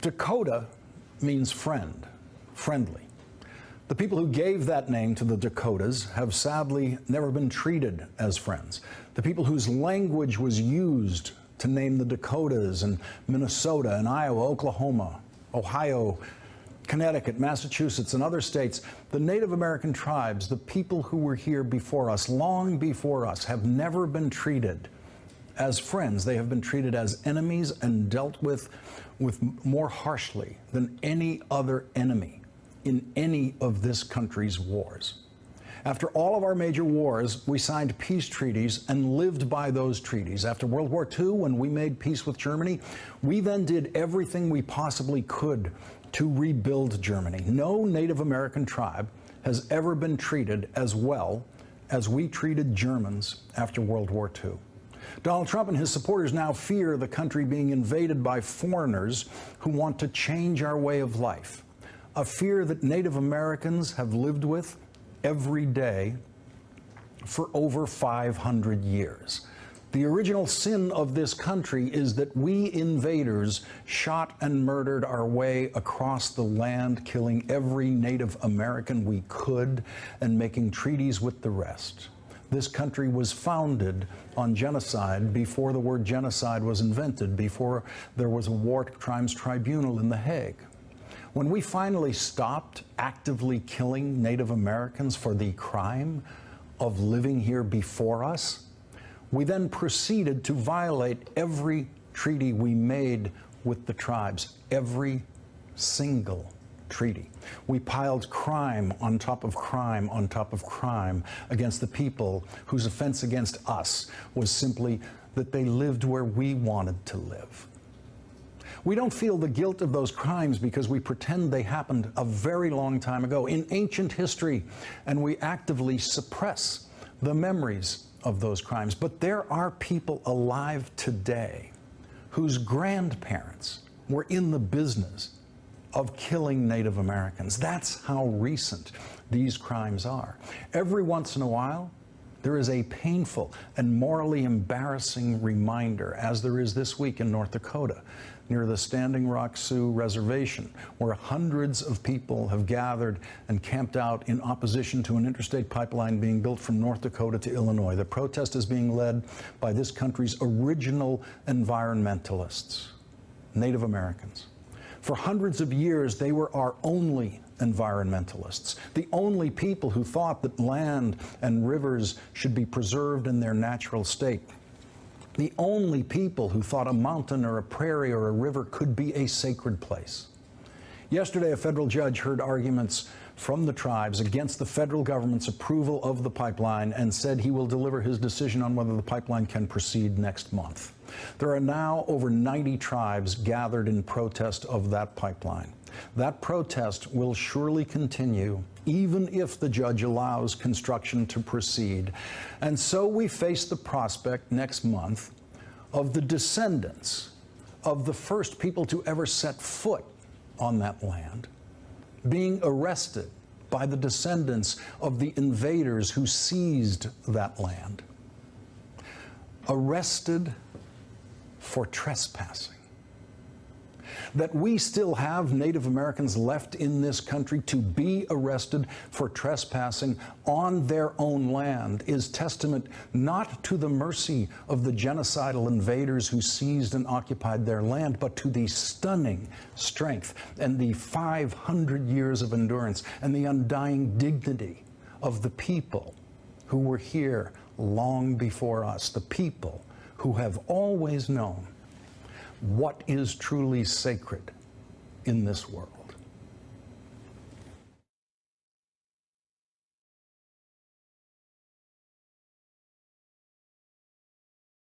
Dakota means friend, friendly. The people who gave that name to the Dakotas have sadly never been treated as friends. The people whose language was used to name the Dakotas and Minnesota and Iowa, Oklahoma, Ohio, Connecticut, Massachusetts, and other states, the Native American tribes, the people who were here before us, long before us, have never been treated as friends. They have been treated as enemies and dealt with more harshly than any other enemy in any of this country's wars. After all of our major wars, we signed peace treaties and lived by those treaties. After World War II, when we made peace with Germany, we then did everything we possibly could to rebuild Germany. No Native American tribe has ever been treated as well as we treated Germans after World War II. Donald Trump and his supporters now fear the country being invaded by foreigners who want to change our way of life, a fear that Native Americans have lived with every day for over 500 years. The original sin of this country is that we invaders shot and murdered our way across the land, killing every Native American we could and making treaties with the rest. This country was founded on genocide before the word genocide was invented, before there was a war crimes tribunal in The Hague. When we finally stopped actively killing Native Americans for the crime of living here before us, we then proceeded to violate every treaty we made with the tribes, every single treaty. We piled crime on top of crime on top of crime against the people whose offense against us was simply that they lived where we wanted to live. We don't feel the guilt of those crimes because we pretend they happened a very long time ago in ancient history, and we actively suppress the memories of those crimes. But there are people alive today whose grandparents were in the business of killing Native Americans. That's how recent these crimes are. Every once in a while, there is a painful and morally embarrassing reminder, as there is this week in North Dakota, near the Standing Rock Sioux Reservation, where hundreds of people have gathered and camped out in opposition to an interstate pipeline being built from North Dakota to Illinois. The protest is being led by this country's original environmentalists, Native Americans. For hundreds of years, they were our only environmentalists, the only people who thought that land and rivers should be preserved in their natural state, the only people who thought a mountain or a prairie or a river could be a sacred place. Yesterday, a federal judge heard arguments from the tribes against the federal government's approval of the pipeline and said he will deliver his decision on whether the pipeline can proceed next month. There are now over 90 tribes gathered in protest of that pipeline. That protest will surely continue even if the judge allows construction to proceed. And so we face the prospect next month of the descendants of the first people to ever set foot on that land being arrested by the descendants of the invaders who seized that land. Arrested for trespassing. That we still have Native Americans left in this country to be arrested for trespassing on their own land is testament not to the mercy of the genocidal invaders who seized and occupied their land, but to the stunning strength and the 500 years of endurance and the undying dignity of the people who were here long before us, the people who have always known what is truly sacred in this world.